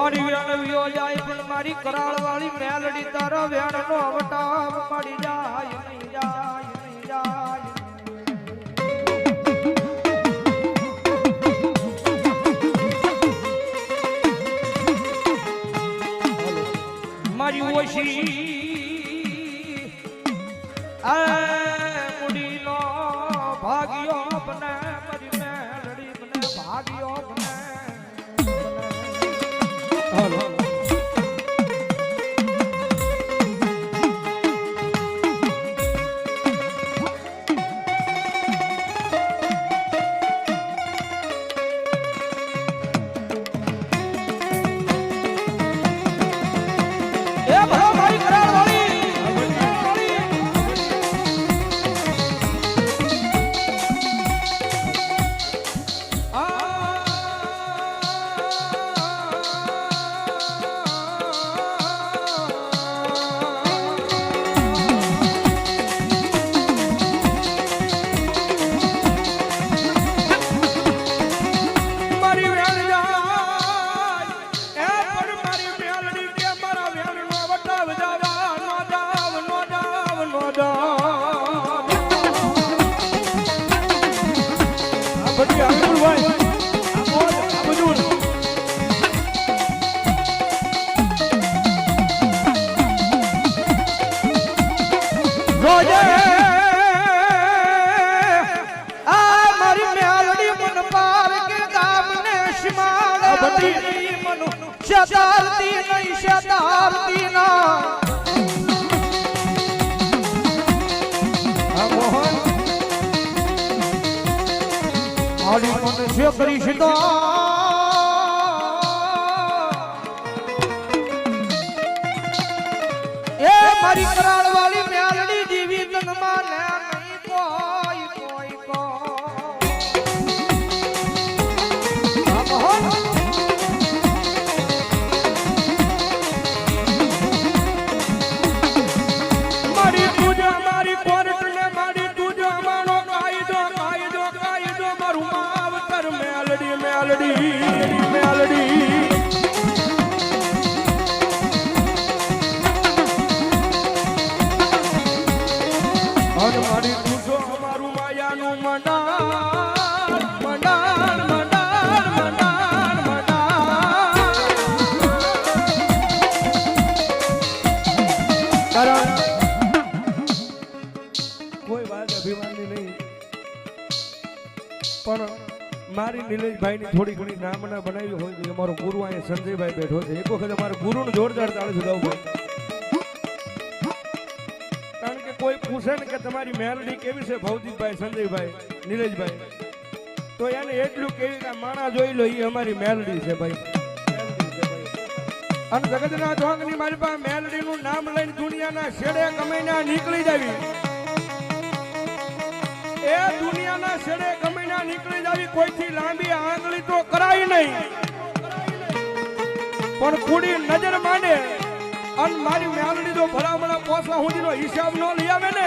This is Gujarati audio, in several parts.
મારી વેણ વિયો જાય પણ મારી કરાળ વાળી મેલડી તારા વેણ નો અવતાર પડી જાય નહીં જાય નહીં જાય મારી ઓશી મુડી નો ભાગ્યો બને મારી મેલડી મને ભાગ્યો બને શતારતી નહીં શતારતી ના મોહન આડી મનુષ્ય કરીશ તો એ મારી કરાળ વાળી મેલડી જીવી તનમાં લે નહીં કોઈ કોઈ મોહન મારી નિલેશભાઈ ની થોડી ઘણી નામના બનાવી હોય તો અમારો ગુરુ અહીંયા સંજયભાઈ બેઠો છે એક વખત અમારા ગુરુને જોરદાર તાળી સુધાવવું કારણ કે કોઈ પૂછે ને કે તમારી મેલડી કેવી છે ભૌતિકભાઈ સંજયભાઈ નિલેશભાઈ તો એને એટલું કેવી કે માણા જોઈ લો એ અમારી મેલડી છે ભાઈ અને જગતના જોગની મારી પાસે મેલડી નું નામ લઈને દુનિયાના છેડે કમાઈને નીકળી જાવી એ દુનિયાના છેડે ગમીના નીકળી જાવી કોઈથી લાંબી આંગળી તો કરાય નહીં પણ કુડી નજર માંડે અને મારી મેલડી તો ભલામણા પોસા હુંદીનો હિસાબ નો લઈ આવે ને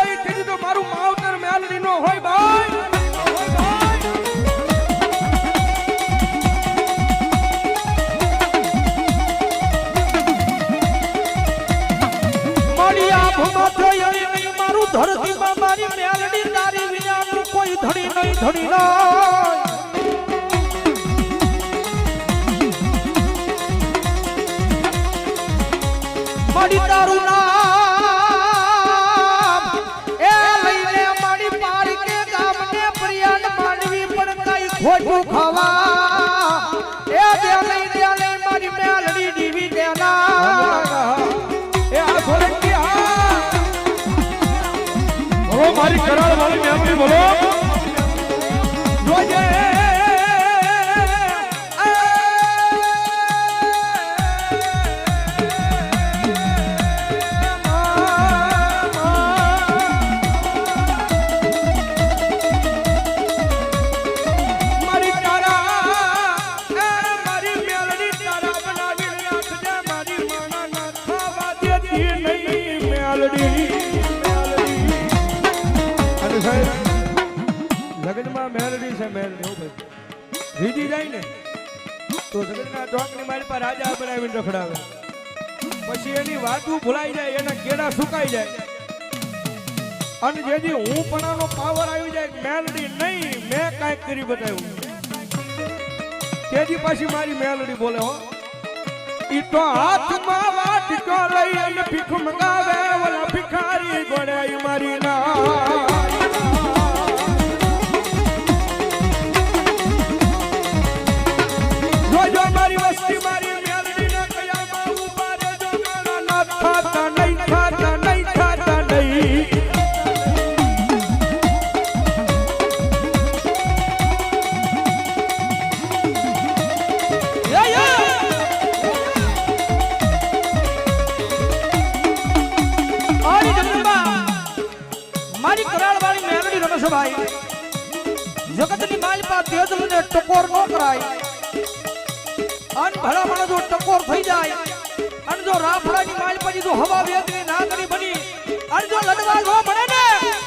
એ કીધું તો મારું માવતર મેલડી નો હોય ભાઈ મારી આંખમાં જોઈ નહીં મારું ધરતીમાં મારી મેલડી તારી વિનાનું કોઈ ધડી નહીં ધડી નહીં મારી તારું નામ એ લઈને મારી પારી કે ગામને પ્રિયાન માનવી પણ કઈ ખોટું ખાવા એ દે લઈ મારી મેલડી દીવી દેના એ આ સોલંકી બોલો મારી કરાળ વાળી મેલડી બોલો જોજે તો જગતના ચોકની મારી પર રાજા બનાવીને રખડાવે, પછી એની વાતું ભૂલાઈ જાય, એના કેડા સુકાઈ જાય, અને જેથી હું પણાનો પાવર આવી જાય, મેલડી નહીં મેં કાંઈક કરી બતાવ્યું, તેથી પાછી મારી મેલડી બોલે હો, ઈ તો હાથમાં વાટકો લઈ અને ભીખ મંગાવે, ઓલા ભિખારી ગોળાઈ મારી ના જો મારી વસ્તી મારી મેલડી ના કયામાં ઉભા રહેજો, મારા ના ખાતા નહીં, ખાતા નહીં, ખાતા નહીં. મારી કરાળ વાળી મેલડી રમેશભાઈ, જગતની માલિપા તેજલને ટકોર ન કરાય, અન ભલા મને જો ટકોર થઈ જાય, અને જો રાફડાની માલિપાજી જો હવા વેદની નાગણી બની, અને જો લડવા ન મળે ને,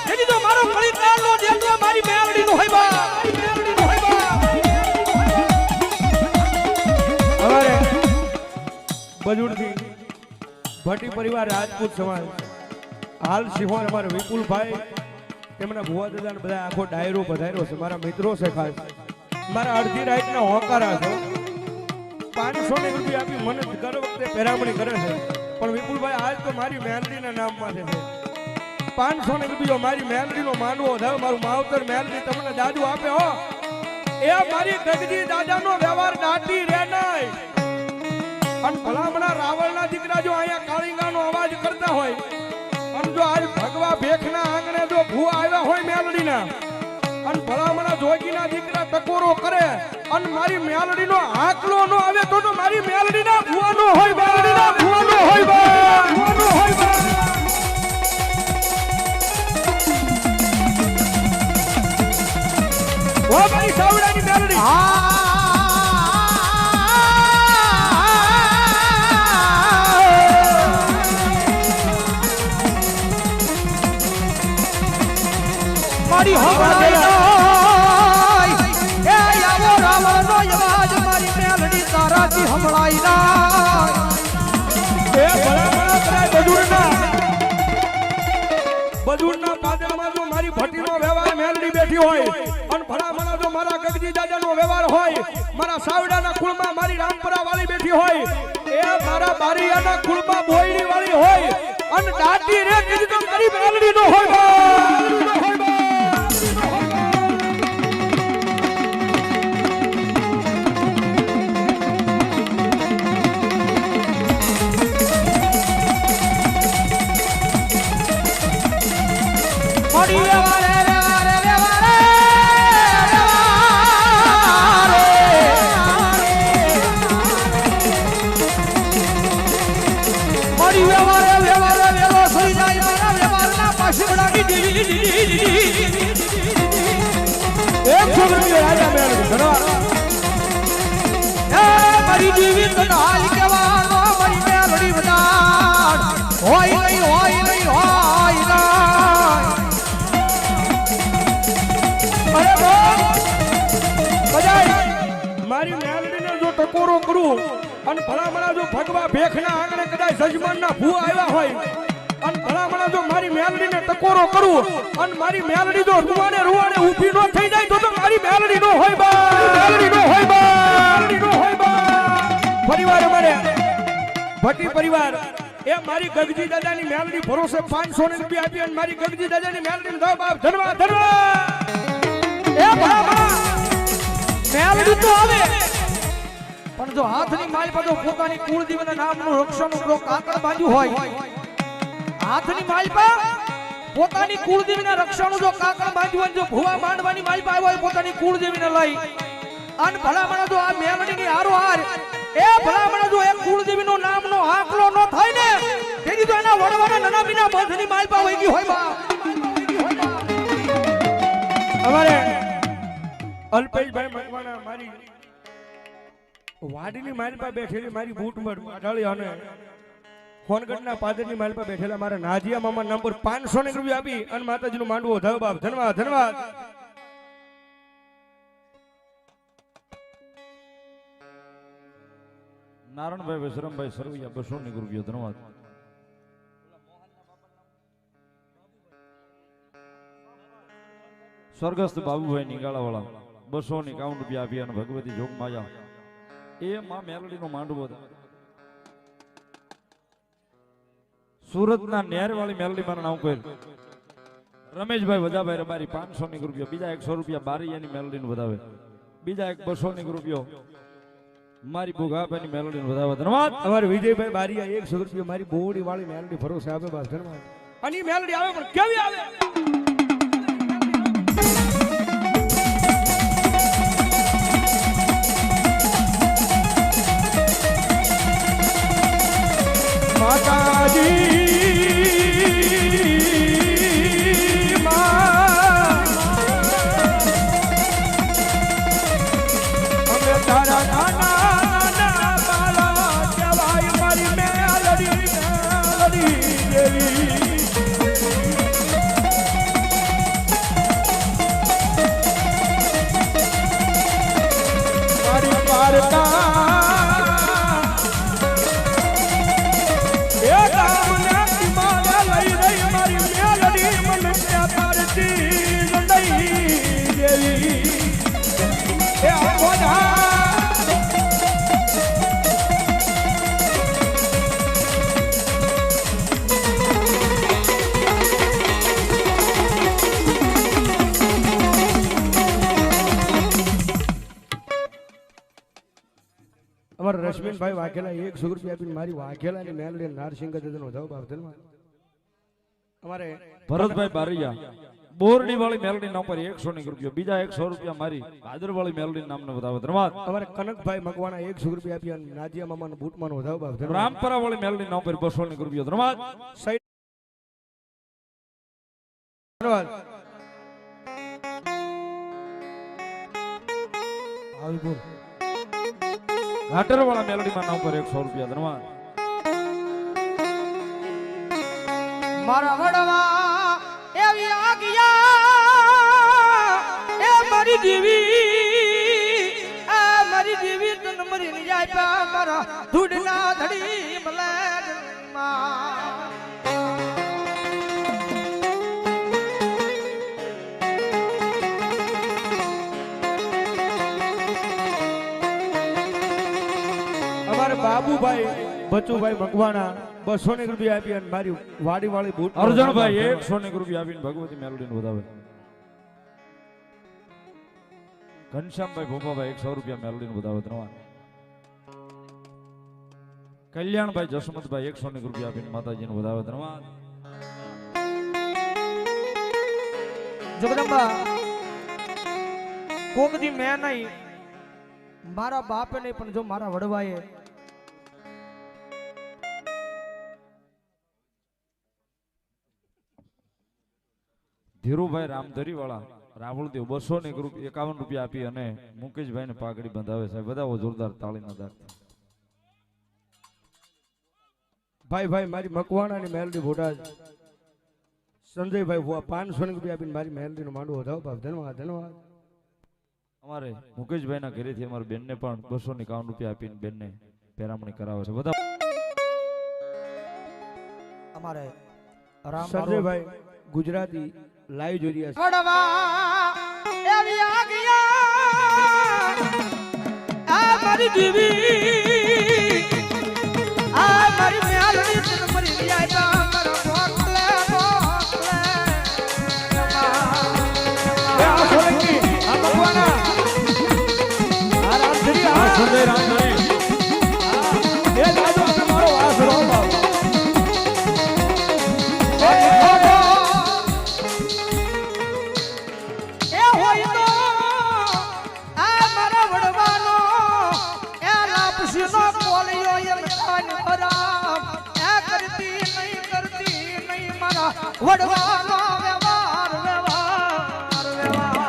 તેથી તો મારો કળી કાળનો દેતો મારી મેલડીનો હોય બા, મેલડીનો હોય બા. હવારે બજુડથી ભટ્ટી પરિવાર રાજપૂત સમાજ હાલ સિંહોર અમારા વિપુલભાઈ તેમના ભુવા દાદા બધા આખો ડાયરો પધાર્યો છે, મારા મિત્રો છે, ખાસ મારા અડધી રાઈટના હોકારા છે. 500 રૂપિયા આપી મને દર વખતે પેરામણી કરે છે, પણ વિપુલભાઈ આજ તો મારી મેલડીના નામમાં છે. 500 રૂપિયા મારી મેલડીનો માનવો થાય, મારું માવતર મેલડી તમને દાદુ આપે હો, એ મારી ગગજી દાદાનો વ્યવહાર દાટી રે નહીં. અને ભલામણા રાવણના દીકરા જો અહીંયા કાળીંગાનો અવાજ કરતા હોય, અને જો આજ ભગવા ભેખના આંગણે જો ભૂ આવ્યા હોય મેલડીના, અને ભલામણા જોગીના દીકરા ટકોરો કરે, અને મારી મેલડીનો આકલો નો આવે તો મારી મેલડીના ભૂવાનો હોય, મેલડીના ભૂવાનો હોય, ભૂવાનો હોય. ઓ મારી સાવડાની મેલડી, મારી હવાઈ એ આવો રાવણનો અવાજ મારી મેલડી તારાથી સંભળાઈ જાય. એ ભલામણા કરાય બજુરના પાદરમાં જો મારી ભટ્ટીનો વ્યવહાર મેલડી બેઠી હોય, અને ભલામણા જો મારા ગગજી દાદાનો વ્યવહાર હોય, મારા સાવડાના કુળમાં મારી રામપરા વાળી બેઠી હોય, એ મારા બારિયાના કુળમાં બોયડી વાળી હોય, અને દાટી રે કીધી તો મારી મેલડીનો હોય. મારી વ્યવહારે વેલો થઈ જાય, મારા વ્યવહારના પાછળની એક છોકરી રાજા મેલડી ધનવાદ. એ મારી જીવી તો હાલ કેવાનો મારી મેલડી વડાડ હોય નહીં, હોય નહીં, હોય નહીં. મારી મેલડીને જો ટકોરો કરું, અને ભલામણા જો ભગવા ભેખના આંગણે કદાચ સજમાનના ભૂ આવ્યા હોય, અને ભલામણા જો મારી મેલડીને ટકોરો કરું, અને મારી મેલડી જો રૂવાડે ઊભી ન થઈ જાય તો મારી મેલડી નો હોય બા, મેલડી નો હોય બા, મેલડી નો હોય બા. પરિવાર અમારે ભટ્ટી પરિવાર એ મારી ગગજી દાદાની મેલડી ભરોસે 500 રૂપિયા આપી, અને મારી ગગજી દાદાની મેલડીને દો બાપ ધન્યવાદ, ધન્યવાદ. એ ભલા મેલડી તો આવે, પણ જો હાથની માલિપા જો પોતાની કુળદેવીના નામનું રક્ષણનું જો કાકડ બાંધ્યું હોય, હાથની માલિપા પોતાની કુળદેવીના રક્ષણનું જો કાકડ બાંધ્યું હોય, જો ભુવા માંડવાની માલિપા આવ્યો હોય પોતાની કુળદેવીને લઈ, અને ભલામણા જો આ મેલડીની હારો હાર, એ ભલામણા જો એક કુળદેવીનો નામનો આંકલો ન થાય ને, તેથી તો એના વડવાના નનામીના બંધની માલિપા વહી ગઈ હોય બા. અમારે અલ્પેશભાઈ મકવાણા મારી વાડીની માલપા બેઠેલી મારી બૂટમર અઢાળી અને હોનગઢના પાદરની માલપા બેઠેલા મારા નાજિયા મામા નંબર 500 રૂપિયા આપી અને માતાજીનું માંડવો ધવ બાપ ધન્યવાદ, ધન્યવાદ. નારણભાઈ વિશ્રમભાઈ સરવૈયા 200 ની રૂપિયા ધન્યવાદ. સ્વર્ગસ્થ બાબુભાઈ નિગાળાવાળા 200 ની 51 રૂપિયા આપી અને ભગવતી જોગ માયા એ માં મેલડી નો માંડવો હતો. સુરતના નેરવાળી મેલડી મારા નામ કોઈ રમેશભાઈ વધાભાઈ રબારી 500 ની રૂપિયા, બીજા 100 રૂપિયા બારી એની મેલડી નું વધાવે, બીજા 200 ની રૂપિયો મારી ભોગાભાઈની મેલડી નું વધાવે ધન્યવાદ. અમારે વિજયભાઈ બારીયા 100 રૂપિયા મારી બોડી વાળી મેલડી ભરોસે આપે બસ ધન્યવાદ. અને ઈ મેલડી આવે પણ કેવી આવે? માતાજી માં અમે તારા નાના મારા કહેવાય મારી મેલડી દેવી. મારી પારકા અમારા રશ્મિનભાઈ વાઘેલા 100 રૂપિયા આપીને મારી વાઘેલાની મેલડી નારસિંહ દાદાનો વધાવ ભાવ ધન્યવાદ. અમારે ભરતભાઈ બારૈયા બોરડી વાળી મેલડી નામ પર 100 ની રૂપિયા, બીજા 100 રૂપિયા મારી ભાદર વાળી મેલડી નામને વધાવે ધન્યવાદ. અમારે કનકભાઈ મકવાણા 100 રૂપિયા આપ્યા અને નાદિયા મામાનો બૂટમાનો વધાવ ભાવ ધન્યવાદ. રામપરા વાળી મેલડી નામ પર 200 ની રૂપિયા ધન્યવાદ. ધન્યવાદ. આવી બોલ ઘાટર વાળા મેલડી માં નામ પર 100 રૂપિયા ધન્યવાદ. મારા વડવા એવી આગિયા એ મારી દેવી તન મરી ની જાય મારા ધૂડના ધડી મલેડમાં અમારે બાબુભાઈ બચુભાઈ મકવાણા 200 ની રૂપિયા આપી અને મારી વાડી વાળી બૂટ અર્જુનભાઈ 100 ની રૂપિયા આપીને ભગવતી મેલડી નું વધાવે. ઘનશ્યામભાઈ ભોપાભાઈ 100 રૂપિયા મેલડી નું વધાવે ધન્યવાદ. કલ્યાણભાઈ જસમતભાઈ 100 ની રૂપિયા આપીને માતાજી નું વધાવે ધન્યવાદ. જગદંબા કોકદી મેં નહીં મારા બાપે નહીં પણ જો મારા વડવાએ ધીરુભાઈ રામધરી વાળા રાવળદેવ 200 ની 51 રૂપિયા આપી અને મુકેશભાઈ ને પાઘડી બંધાવે સાહેબ બધા જોરદાર તાળીના દાગ. ભાઈ મારી મકવાણાની મેલડી ભોટાજ સંજયભાઈ 500 ની રૂપિયા આપીને મારી મેલડીનો માંડવો વધાવ ભાવ ધન્યવાદ. ધન્યવાદ. અમારે મુકેશભાઈ ના ઘરેથી અમારી બેનને પણ 200 ની 51 રૂપિયા આપીને બેનને પેરામણી કરાવે છે બધા. અમારે સંજયભાઈ ગુજરાતી લાઈવ જોઈ રહ્યા છે. વડવા એવી આગિયા આ મારી દેવી આ મારી મેલડી તન મરી ની જાય મારા ભોકલે આ સોલંકી આ મકવાણા આ રામધરી આ સંજય રામધરી એ દાદો મારો વાસ રોંબા વડવાનો વ્યવહાર વ્યવહાર વ્યવહાર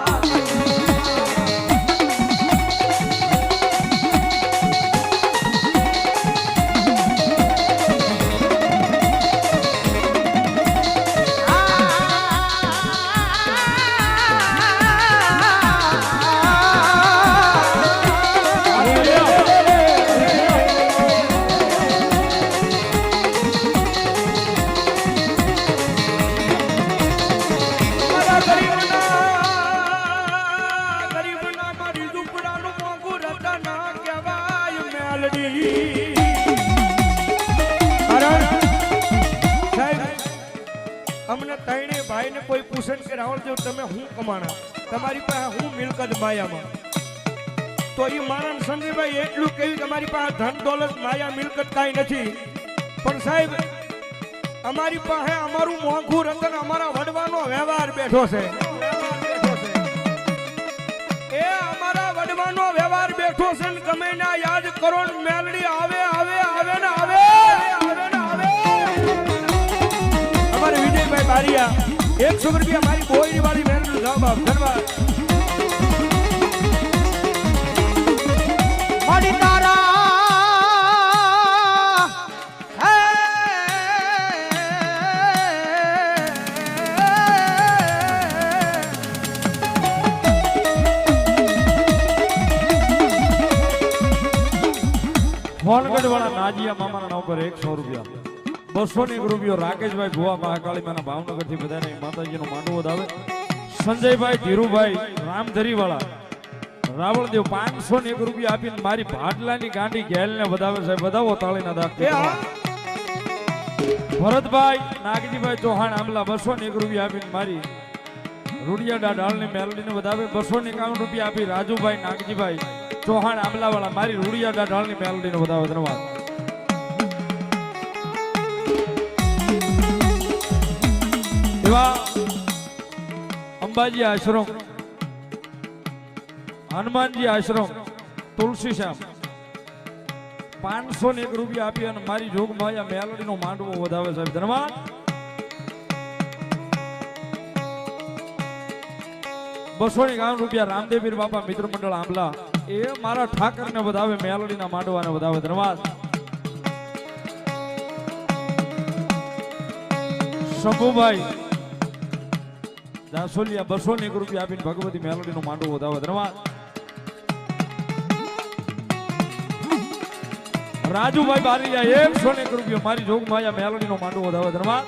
ભાઈને કોઈ પૂછે ને કે રાવણદેવ તમે હું કમાણા, તમારી પાસે હું મિલકત માયામાં, તો એ માણસ સંજયભાઈ એટલું કહ્યું કે અમારી પાસે ધન દોલત માયા મિલકત કાંઈ નથી, પણ સાહેબ અમારી પાસે અમારું મોંઘું રતન અમારા વડવાનો વ્યવહાર બેઠો છે, એ અમારા વડવાનો વ્યવહાર બેઠો છે ને ગમે ના યાદ કરો ને મેલડી આવે આવે આવે ને આવે આવે ને આવે. અમારે વિજયભાઈ બારિયા 100 રૂપિયા મારી બોયડી વાળી મેલડી જવાબ ધન્યવાદ. મારી તારા ફોનગઢ વાળા નાજીયા મામાના નામ પર 100 રૂપિયા, 201 રૂપિયો રાકેશભાઈ ભુવા મહાકાળી માના ભાવનગર થી બધાને માતાજીનો માંડવો આવે. સંજયભાઈ ધીરુભાઈ રામધરી વાળા રાવળદેવ 501 રૂપિયા આપીને મારી ભાટલાની ગાંડી ગેલને વધાવે છે, વધાવો તાળીના દાખ. ભરતભાઈ નાગજીભાઈ ચૌહાણ આમલા 201 રૂપિયા આપીને મારી રૂડિયાડા ડાળની મેલડીને વધાવે. 251 રૂપિયા આપી રાજુભાઈ નાગજીભાઈ ચૌહાણ આમલા વાળા મારી રૂડિયાડા ડાળની મેલડીને વધાવે. ધન્યવાદ. એવા અંબાજી આશ્રમ, હનુમાનજી આશ્રમ, તુલસી શ્યામ 501 રૂપિયા આપી અને મારી જોગ માયા મેલડીનો માંડવો વધાવે સાહેબ. ધન્યવાદ. ₹251 રામદેવીર બાપા મિત્ર મંડળ આંબલા એ મારા ઠાકર ને વધાવે મેલડીના માંડવાને વધાવે. ધન્યવાદ. શંભુભાઈ દાસોલિયા 201 રૂપિયા આપીને ભગવતી મેલડીનો માંડવો વધાવે. ધન્યવાદ. રાજુભાઈ બારીયા 101 રૂપિયા મારી જોગ માયા મેલડીનો માંડવો વધાવે. ધન્યવાદ.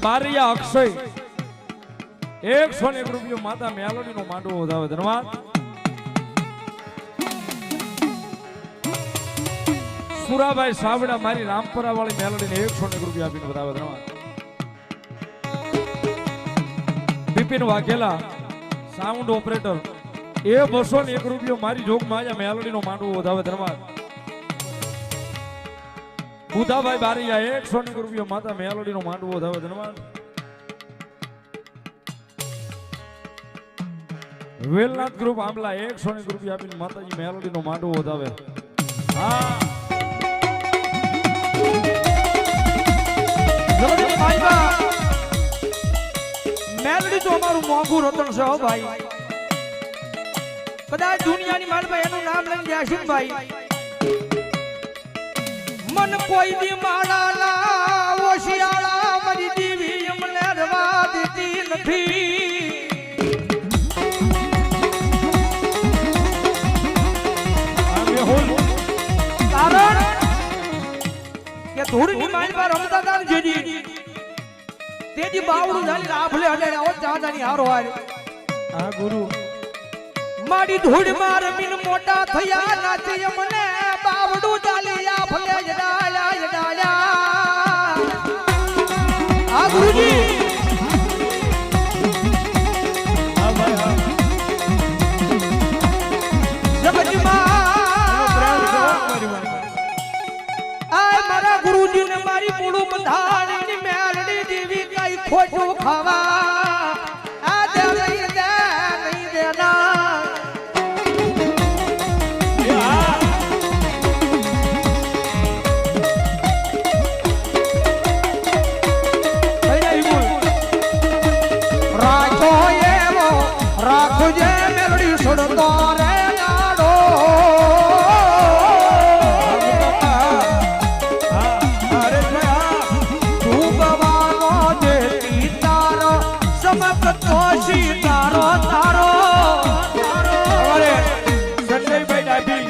બારીયા અક્ષય 101 રૂપિયા માતા મેલડીનો માંડવો વધાવે. ધન્યવાદ. સુરાભાઈ સાવડા મારી રામપરા વાળી મેલડીને 101 રૂપિયા આપીને વધાવે. ધન્યવાદ. બિપિન વાઘેલા સાઉન્ડ ઓપરેટર એ 201 રૂપિયા મારી જોગ માયા મેલડીનો માંડવો વધાવે. ધન્યવાદ. બુધાભાઈ બારીયા 101 રૂપિયા માતા મેલડીનો માંડવો વધાવે. ધન્યવાદ. વેલનાથ ગ્રુપ આંબલા 101 રૂપિયા આપીને માતાજી મેલડીનો માંડવો વધાવે. હા મેલડી તો અમારું મોંઘું રતન છે હો ભાઈ, કદાચ દુનિયાની માલભાઈ એનું નામ લઈને જાશું ને ભાઈ, મન કોઈ દી માળાલા ઓશિયાળા મારી દેવી અમને રવા દીધી નથી. કારણ કે ધૂળની માલમાં રમતા હતા ને જેજી તેજી બાવડું ઝાલી રાફલે અડે આવો ચાંદાની હારો હારે. આ ગુરુ મારી ધૂળ માં રમીને મોટા થયા નાચી મને બાવડું ચાલી આફલે જડાયા જડાયા. આ ગુરુજી હા ભાઈ હા આ મારા ગુરુજી ને મારી મૂળું બંધાણી મેલડી દેવી કઈ ખોટું ખાવા આ દે નહીં દેના. રાખો એવો રાખજે મેલડી છોડતો રે નાડો. તારો તારો સંજયભાઈ ડાભી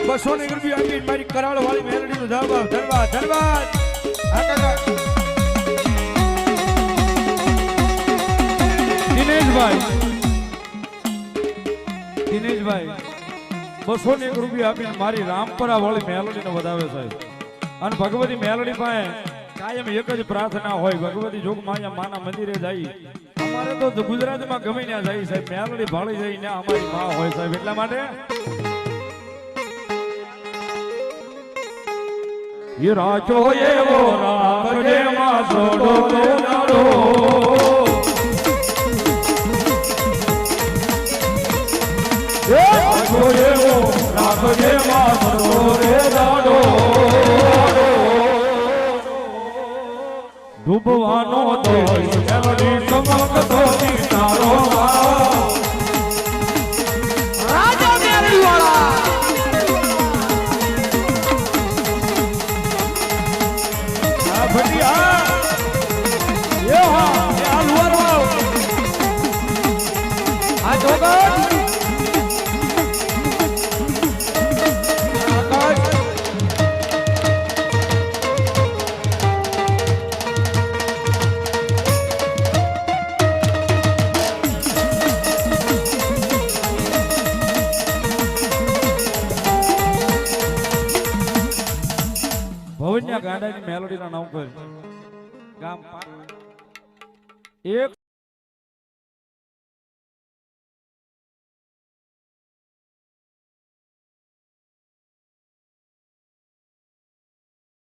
201 રૂપિયા આપી મારી કરાળ વાળી મેલડીનો જવાબ. ધન્યવાદ. ધન્યવાદ. હા કાકા દિનેશભાઈ 201 રૂપિયા આપીને મારી રામપરા વાળી મેલડીને વધાવે સાહેબ. અને ભગવતી મેલડી પાસે કાયમ એક જ પ્રાર્થના હોય, ભગવતી જોગ માયા માના મંદિરે જાય. અમારે તો ગુજરાતમાં ગમે ત્યાં જાય સાહેબ, મેલડી ભાળી જાય ને અમારી માં હોય સાહેબ. એટલા માટે એ રાચો એવો રાખજે માં સોડો રે દાડો. એ રાચો એવો રાખજે માં સોડો રે દાડો. ડૂબવાનો દેશ મેલડી ચમકતો તારો રાજા મેલડી વાળા ભટિયા એ હા એ આ લુવાર વાળો આ જોગર ભવન્યા ગાંડાની મેલોડીના નામ પર ગામ 100